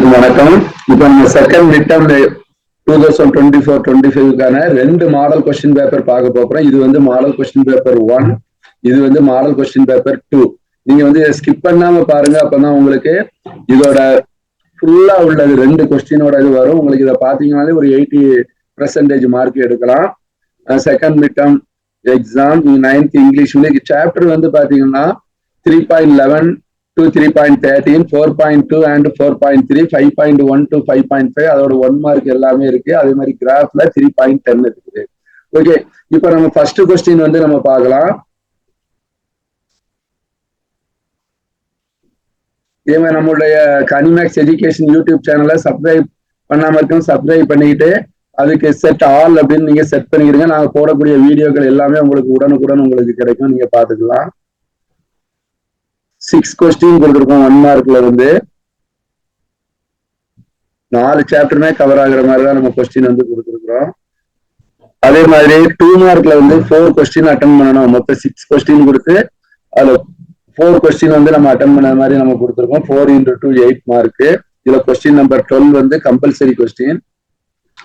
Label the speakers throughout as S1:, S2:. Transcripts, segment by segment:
S1: அனைவருக்கும் வணக்கம். இப்ப நம்ம செகண்ட் மிட் டர்ம் 2024-25 ரெண்டு மாடல் கொஸ்டின் பேப்பர் பார்க்க போறோம். இது வந்து மாடல் கொஸ்டின் பேப்பர் 1, இது வந்து மாடல் கொஸ்டின் பேப்பர் 2. நீங்க வந்து ஸ்கிப் பண்ணாம பாருங்க, அப்பதான் உங்களுக்கு இதோட ஃபுல்லா உள்ளது ரெண்டு கொஸ்டினோட இது வரும். உங்களுக்கு இதை பாத்தீங்கன்னாலே ஒரு 80% மார்க் எடுக்கலாம். Second mid term exam 9th English chapter வந்து பாத்தீங்கன்னா 3.11 to 3.13, 4.2 and 4.3, 5.1 to 5.5, அதோட 1 மார்க் எல்லாமே இருக்கு. அதே மாதிரி கிராஃப்ல 3.10 இருக்குது. ஓகே, இப்ப நம்ம ஃபர்ஸ்ட் கொஸ்டின் வந்து நம்ம பார்க்கலாம். இதே மாதிரி நம்மளுடைய கனிமேக்ஸ் எஜுகேஷன் யூடியூப் சேனலை சப்ஸ்கிரைப் பண்ணாம இருக்கோம், சப்ஸ்கிரைப் பண்ணிக்கிட்டு அதுக்கு செட் ஆல் அப்படின்னு நீங்க செட் பண்ணிக்கிடுங்க. நாங்க போடக்கூடிய வீடியோக்கள் எல்லாமே உங்களுக்கு உடனுக்குடன் உங்களுக்கு கிடைக்கும், நீங்க பாத்துக்கலாம். 6 கொஸ்டின் கொடுத்துருக்கோம். 1 மார்க்ல இருந்து 4 சாப்டருமே கவர் ஆகுற மாதிரி தான் நம்ம கொஸ்டின் வந்து கொடுத்துருக்கிறோம். அதே மாதிரி 2 மார்க்ல வந்து 4 கொஸ்டின் அட்டன் பண்ணணும். மொத்தம் 6 கொஸ்டின் கொடுத்து அதுல 4 கொஸ்டின் வந்து நம்ம அட்டன் பண்ண மாதிரி நம்ம கொடுத்துருக்கோம். 4 into 2 8 மார்க். இதுல கொஸ்டின் நம்பர் 12 வந்து கம்பல்சரி கொஸ்டின்.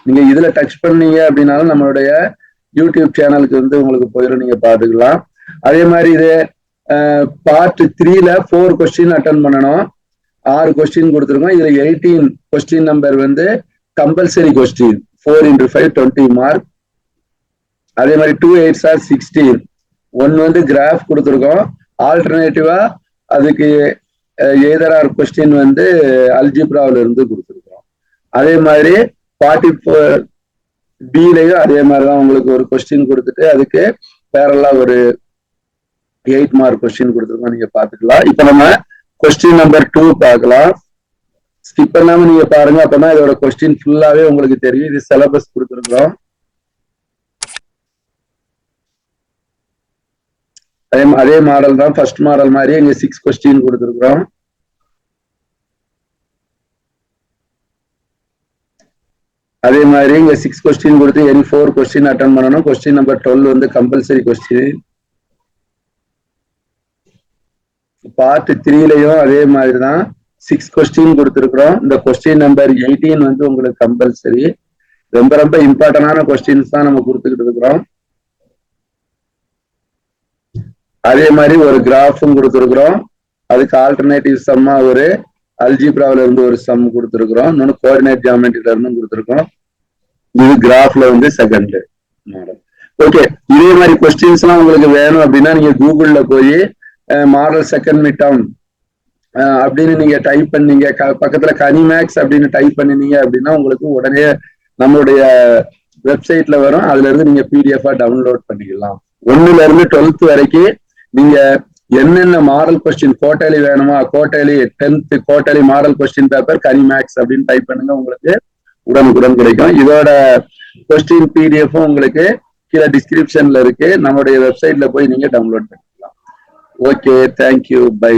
S1: நீங்க இதுல டச் பண்ணீங்க அப்படின்னாலும் நம்மளுடைய யூடியூப் சேனலுக்கு வந்து உங்களுக்கு போயிடும், நீங்க பாத்துக்கலாம். அதே மாதிரி இது பார்ட் 3ல 4 கொஸ்டின் அட்டன் பண்ணணும். 6 கொஸ்டின் கொடுத்துருக்கோம். இதுல 18 கொஸ்டின் நம்பர் வந்து கம்பல்சரி கொஸ்டின். 4 into 5 20 mark. அதே மாதிரி 2 8s are 16. 1 வந்து கிராஃப் கொடுத்துருக்கோம். ஆல்டர்னேட்டிவா அதுக்கு எதர் ஆர் கொஸ்டின் வந்து அல்ஜிப்ராவில இருந்து கொடுத்துருக்கோம். அதே மாதிரி 44 பிலையும் அதே மாதிரிதான் உங்களுக்கு ஒரு கொஸ்டின் கொடுத்துட்டு அதுக்கு பேரலா ஒரு 8 மார்க் கொஸ்டின் கொடுத்துருக்கோம், நீங்க பாத்துக்கலாம். இப்ப நம்ம கொஸ்டின் நம்பர் 2 பார்க்கலாம். ஸ்கிப் பண்ணாம நீங்க பாருங்க, அப்பதான் இதோட கொஸ்டின் ஃபுல்லாவே உங்களுக்கு தெரியும். இது சிலபஸ் கொடுத்துருக்கோம். அதே மாடல் தான், ஃபர்ஸ்ட் மாடல் மாதிரி இங்க 6 கொஸ்டின் கொடுத்துருக்கோம். அதே மாதிரி இங்க 6 கொஸ்டின் கொடுத்து எனி 4 கொஸ்டின் அட்டன் பண்ணணும். கொஸ்டின் நம்பர் 12 வந்து கம்பல்சரி கொஸ்டின். பார்ட் 3லயும் அதே மாதிரிதான் 6 கொஸ்டின் கொடுத்துருக்குறோம். இந்த கொஸ்டின் நம்பர் 18 வந்து உங்களுக்கு கம்பல்சரி. ரொம்ப ரொம்ப இம்பார்ட்டன்டான கொஸ்டின்ஸ் தான் நம்ம கொடுத்துக்கிட்டு இருக்கிறோம். அதே மாதிரி ஒரு கிராஃபும் கொடுத்துருக்குறோம். அதுக்கு ஆல்டர்னேட்டிவ் சம்மா ஒரு அல்ஜிப்ராவில இருந்து ஒரு சம் கொடுத்துருக்குறோம். இன்னொன்னு கோஆர்டினேட் ஜியாமெட்ரில இருந்தும் கொடுத்துருக்கோம். இது கிராஃப்ல வந்து செகண்ட் மாடல். ஓகே, இதே மாதிரி கொஸ்டின்ஸ் எல்லாம் உங்களுக்கு வேணும் அப்படின்னா நீங்க கூகுள்ல போய் மாடல் செகண்ட் மிட் டர்ம் அப்படின்னு நீங்க டைப் பண்ணீங்க, பக்கத்துல கனிமேக்ஸ் அப்படின்னு டைப் பண்ணினீங்க அப்படின்னா உங்களுக்கு உடனே நம்மளுடைய வெப்சைட்ல வரும். அதுல இருந்து நீங்க பிடிஎஃப் டவுன்லோட் பண்ணிக்கலாம். 1ல இருந்து 12th வரைக்கும் நீங்க என்னென்ன மாடல் கொஸ்டின் குவார்டர்லி வேணுமா, quarterly 10th quarterly model question paper Kanimax அப்படின்னு டைப் பண்ணுங்க, உங்களுக்கு உடனுக்குடன் கிடைக்கும். இதோட கொஸ்டின் பிடிஎஃப்பும் உங்களுக்கு கீழே டிஸ்கிரிப்ஷன்ல இருக்கு. நம்மளுடைய வெப்சைட்ல போய் நீங்க டவுன்லோட் பண்ணிக்கலாம். Okay, thank you, by.